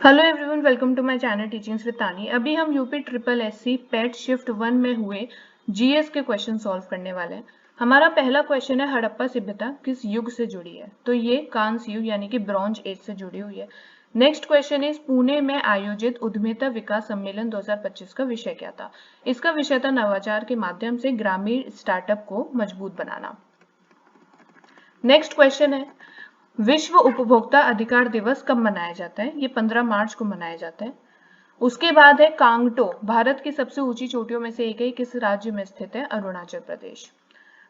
Hello everyone, welcome to my channel teachings with Tani. अभी हम UP triple SC PET shift 1 में हुए GS के क्वेश्चन सॉल्व करने वाले हैं। हमारा पहला क्वेश्चन है, हड़प्पा सभ्यता किस युग से जुड़ी है? तो ये कांस्य युग यानी कि ब्रॉन्ज एज से जुड़ी हुई है। नेक्स्ट क्वेश्चन इज, पुणे में आयोजित उद्यमिता विकास सम्मेलन 2025 का विषय क्या था? इसका विषय था नवाचार के माध्यम से ग्रामीण स्टार्टअप को मजबूत बनाना। नेक्स्ट क्वेश्चन है, विश्व उपभोक्ता अधिकार दिवस कब मनाया जाता है? ये 15 मार्च को मनाया जाता है। उसके बाद है कांगटो, भारत की सबसे ऊंची चोटियों में से एक है, किस राज्य में स्थित है? अरुणाचल प्रदेश।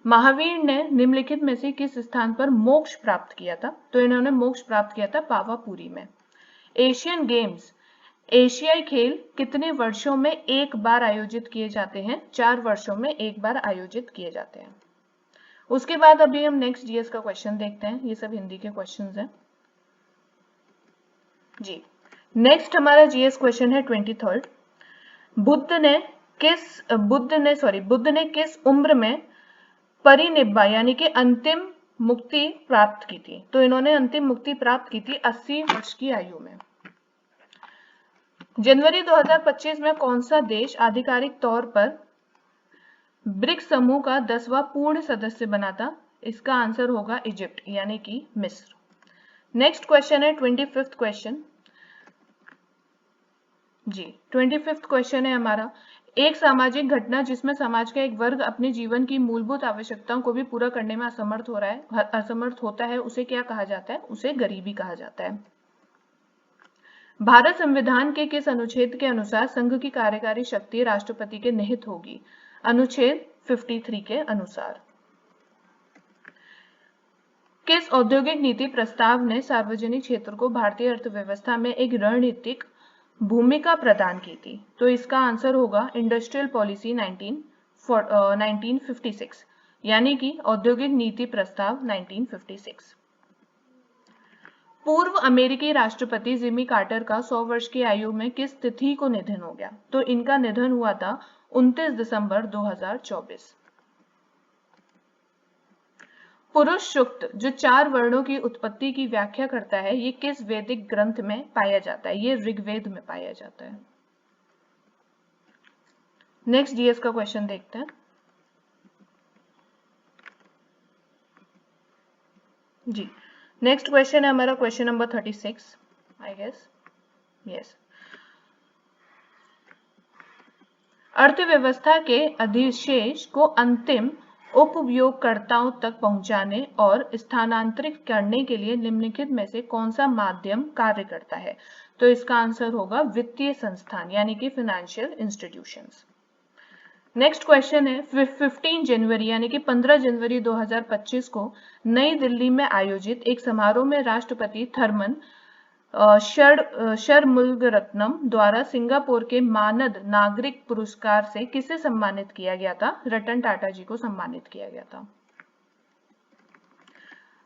महावीर ने निम्नलिखित में से किस स्थान पर मोक्ष प्राप्त किया था? तो इन्होंने मोक्ष प्राप्त किया था पावापुरी में। एशियन गेम्स, एशियाई खेल कितने वर्षों में एक बार आयोजित किए जाते हैं? 4 वर्षों में एक बार आयोजित किए जाते हैं। उसके बाद अभी हम नेक्स्ट जीएस का क्वेश्चन देखते हैं। ये सब हिंदी के क्वेश्चंस हैं जी। नेक्स्ट हमारा जीएस क्वेश्चन है 23rd। बुद्ध ने किस उम्र में परिनिब्बा यानी कि अंतिम मुक्ति प्राप्त की थी? तो इन्होंने अंतिम मुक्ति प्राप्त की थी 80 वर्ष की आयु में। जनवरी 2025 में कौन सा देश आधिकारिक तौर पर ब्रिक्स समूह का 10वां पूर्ण सदस्य बना था? इसका आंसर होगा इजिप्ट यानी कि मिस्र। नेक्स्ट क्वेश्चन है 25th क्वेश्चन जी। 25th क्वेश्चन है हमारा, एक सामाजिक घटना जिसमें समाज का एक वर्ग अपने जीवन की मूलभूत आवश्यकताओं को भी पूरा करने में असमर्थ होता है, उसे क्या कहा जाता है? उसे गरीबी कहा जाता है। भारत संविधान के किस अनुच्छेद के अनुसार संघ की कार्यकारी शक्ति राष्ट्रपति के निहित होगी? अनुच्छेद 53 के अनुसार। किस औद्योगिक नीति प्रस्ताव ने सार्वजनिक क्षेत्र को भारतीय अर्थव्यवस्था में एक रणनीतिक भूमिका प्रदान की थी? तो इसका आंसर होगा इंडस्ट्रियल पॉलिसी 1956 यानी कि औद्योगिक नीति प्रस्ताव 1956। पूर्व अमेरिकी राष्ट्रपति जिमी कार्टर का 100 वर्ष की आयु में किस तिथि को निधन हो गया? तो इनका निधन हुआ था 29 दिसंबर 2024। पुरुष सूक्त जो 4 वर्णों की उत्पत्ति की व्याख्या करता है, ये किस वैदिक ग्रंथ में पाया जाता है? ये ऋग्वेद में पाया जाता है। नेक्स्ट जीएस का क्वेश्चन देखते हैं जी। नेक्स्ट क्वेश्चन है हमारा question number 36 I guess yes. अर्थव्यवस्था के अधिशेष को अंतिम उपयोगकर्ताओं तक पहुंचाने और स्थानांतरित करने के लिए निम्नलिखित में से कौन सा माध्यम कार्य करता है? तो इसका आंसर होगा वित्तीय संस्थान यानी कि फाइनेंशियल इंस्टीट्यूशंस। नेक्स्ट क्वेश्चन है, 15 जनवरी यानी कि 15 जनवरी 2025 को नई दिल्ली में आयोजित एक समारोह में राष्ट्रपति थर्मन शरमुलगरत्नम द्वारा सिंगापुर के मानद नागरिक पुरस्कार से किसे सम्मानित किया गया था? रतन टाटा जी को सम्मानित किया गया था।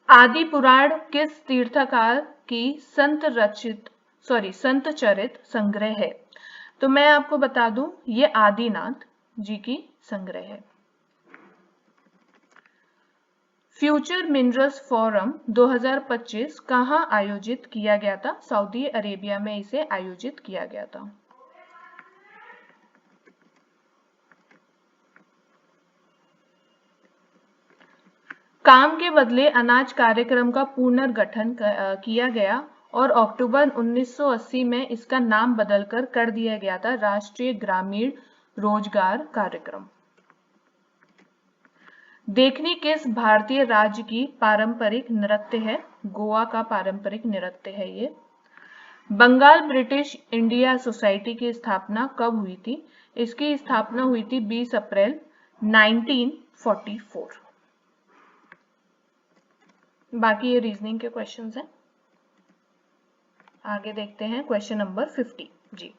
आदि पुराण किस तीर्थकार की संत चरित संग्रह है? तो मैं आपको बता दूं, ये आदिनाथ जी की संग्रह है। फ्यूचर मिनरल्स फोरम 2025 कहां आयोजित किया गया था? सऊदी अरेबिया में इसे आयोजित किया गया था। काम के बदले अनाज कार्यक्रम का पुनर्गठन किया गया और अक्टूबर 1980 में इसका नाम बदलकर कर दिया गया था राष्ट्रीय ग्रामीण रोजगार कार्यक्रम। देखनी किस भारतीय राज्य की पारंपरिक नृत्य है? गोवा का पारंपरिक नृत्य है ये। बंगाल ब्रिटिश इंडिया सोसाइटी की स्थापना कब हुई थी? इसकी स्थापना हुई थी 20 अप्रैल 1944। बाकी ये रीजनिंग के क्वेश्चंस हैं। आगे देखते हैं क्वेश्चन नंबर 50 जी।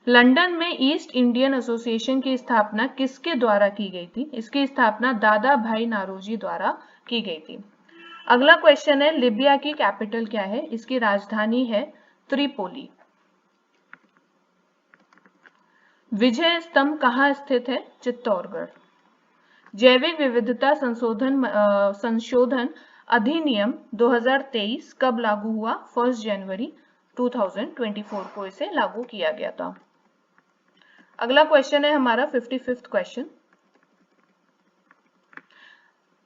लंदन में ईस्ट इंडियन एसोसिएशन की स्थापना किसके द्वारा की गई थी? इसकी स्थापना दादा भाई नारोजी द्वारा की गई थी। अगला क्वेश्चन है, लिबिया की कैपिटल क्या है? इसकी राजधानी है त्रिपोली। विजय स्तंभ कहाँ स्थित है? चित्तौड़गढ़। जैविक विविधता संशोधन अधिनियम 2023 कब लागू हुआ? 1 जनवरी 2024 को इसे लागू किया गया था। अगला क्वेश्चन है हमारा 55th क्वेश्चन।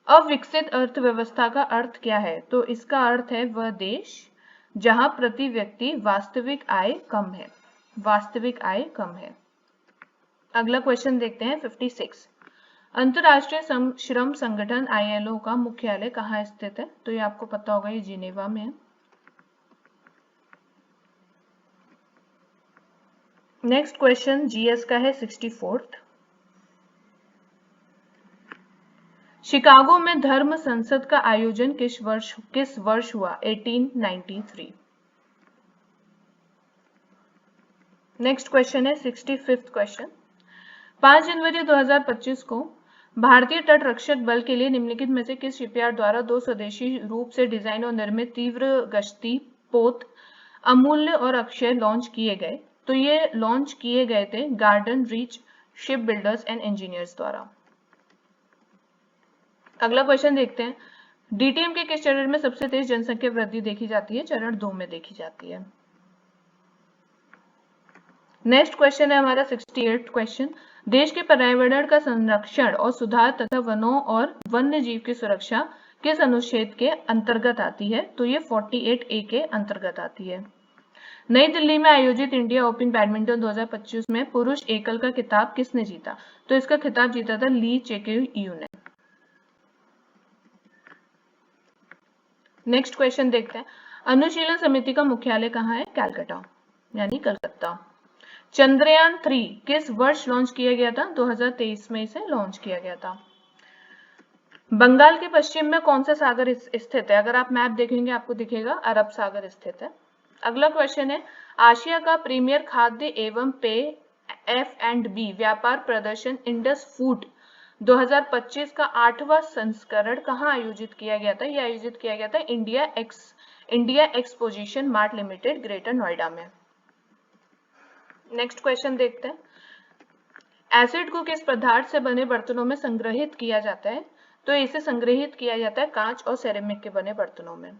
अविकसित अर्थव्यवस्था का अर्थ क्या है? तो इसका अर्थ है वह देश जहां प्रति व्यक्ति वास्तविक आय कम है। वास्तविक आय कम है। अगला क्वेश्चन देखते हैं 56। अंतर्राष्ट्रीय श्रम संगठन ILO का मुख्यालय कहाँ स्थित है? तो ये आपको पता होगा, ये जिनेवा में है। नेक्स्ट क्वेश्चन GS का है 64th। शिकागो में धर्म संसद का आयोजन किस वर्ष हुआ? 1893। नेक्स्ट क्वेश्चन है 65th क्वेश्चन। 5 जनवरी 2025 को भारतीय तट रक्षक बल के लिए निम्नलिखित में से किस शिपयार्ड द्वारा 2 स्वदेशी रूप से डिजाइन और निर्मित तीव्र गश्ती पोत अमूल्य और अक्षय लॉन्च किए गए? तो ये लॉन्च किए गए थे garden reach ship builders and engineers द्वारा। अगला क्वेश्चन देखते हैं। DTM के किस चरण में सबसे तेज जनसंख्या वृद्धि देखी जाती है? चरण 2 में देखी जाती है। नेक्स्ट क्वेश्चन है हमारा 68th क्वेश्चन। देश के पर्यावरण का संरक्षण और सुधार तथा वनों और वन्य जीव की सुरक्षा किस अनुच्छेद के अंतर्गत आती है? तो ये 48A के अंतर्गत आती है। नई दिल्ली में आयोजित इंडिया ओपन बैडमिंटन 2025 में पुरुष एकल का खिताब किसने जीता? तो इसका खिताब जीता था ली चेक्यू ने। नेक्स्ट क्वेश्चन देखते हैं। अनुशीलन समिति का मुख्यालय कहाँ है? कलकत्ता यानी कलकत्ता। चंद्रयान 3 किस वर्ष लॉन्च किया गया था? 2023 में इसे लॉन्च किया गया था। बंगाल के पश्चिम में कौन सा सागर स्थित है? अगर आप मैप देखेंगे आपको दिखेगा अरब सागर स्थित है। अगला क्वेश्चन है। आशिया का प्रीमियर खाद्य एवं पेय F&B व्यापार प्रदर्शन इंडस फूड 2025 का 8वां संस्करण कहाँ आयोजित किया गया था? यह आयोजित किया गया था India exposition mart limited, greater Noida में। नेक्स्ट क्वेश्चन देखते हैं। एसिड को किस पदार्थ से बने बर्तनों में संग्रहित किया जाता है? तो इसे संग्रहित किया जाता है कांच और सेरेमिक के बने बर्तनों में।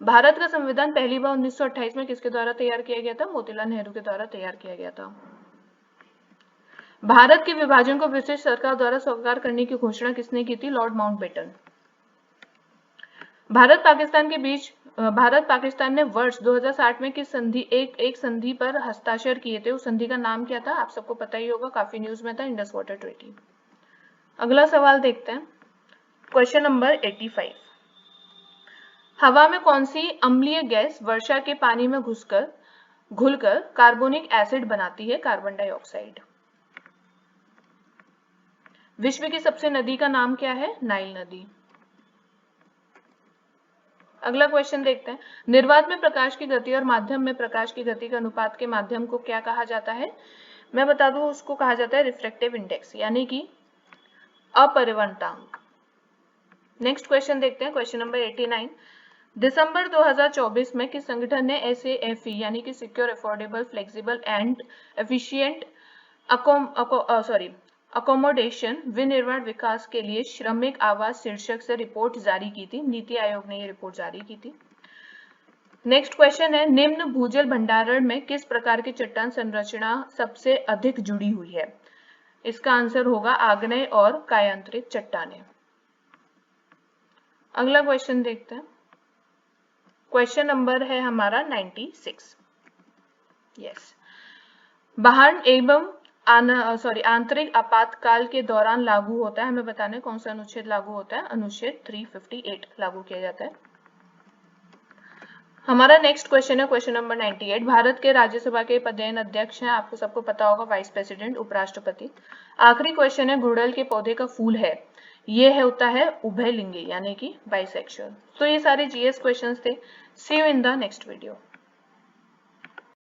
भारत का संविधान पहली बार 1928 में किसके द्वारा तैयार किया गया था? मोतीलाल नेहरू के द्वारा तैयार किया गया था। भारत के विभाजन को ब्रिटिश सरकार द्वारा स्वीकार करने की घोषणा किसने की थी? Lord Mountbatten. भारत पाकिस्तान ने वर्ष 2060 में किस एक संधि पर हस्ताक्षर किए थे? उस संधि का नाम क्या था? आप सबको पता ही होगा, काफी न्यूज में था, इंडस वाटर ट्रीटी। अगला सवाल देखते हैं। Question number 85। हवा में कौन सी अम्लीय गैस वर्षा के पानी में घुलकर कार्बोनिक एसिड बनाती है? Carbon dioxide. विश्व की सबसे नदी का नाम क्या है? नाइल नदी। अगला क्वेश्चन देखते हैं। निर्वात में प्रकाश की गति और माध्यम में प्रकाश की गति के अनुपात के माध्यम को क्या कहा जाता है? मैं बता दूं, उसको कहा जाता है रिफ्रैक्टिव इंडेक्स यानी कि अपरिवर्तनांक। नेक्स्ट क्वेश्चन देखते हैं। Question number 89। दिसंबर 2024 में किस संगठन ने SAFE यानी कि secure affordable flexible and efficient accommodation विनिर्माण विकास के लिए श्रमिक आवास शीर्षक से रिपोर्ट जारी की थी? नीति आयोग ने ये रिपोर्ट जारी की थी। नेक्स्ट क्वेश्चन है। निम्न भूजल भंडारण में किस प्रकार की चट्टान संरचना सबसे अधिक जुड़ी हुई है? इसका आंसर होगा आग्नेय और कायांतरित चट्टानें। अगला क्वेश्चन देखते हैं। क्वेश्चन नंबर है हमारा 96। यस। बाहर एवं आंतरिक आपातकाल के दौरान लागू होता है, हमें बताना है कौन सा अनुच्छेद लागू होता है? अनुच्छेद 358 लागू किया जाता है। हमारा नेक्स्ट क्वेश्चन है क्वेश्चन नंबर 98। भारत के राज्यसभा के पदेन अध्यक्ष हैं, आपको सबको पता होगा, वाइस प्रेसिडेंट, उपराष्ट्रपति। आखिरी क्वेश्चन है। गुड़हल के पौधे का फूल है, ये होता है उभयलिंगी यानी कि बाइसेक्सुअल। तो ये सारे GS क्वेश्चंस थे। See you in the next video.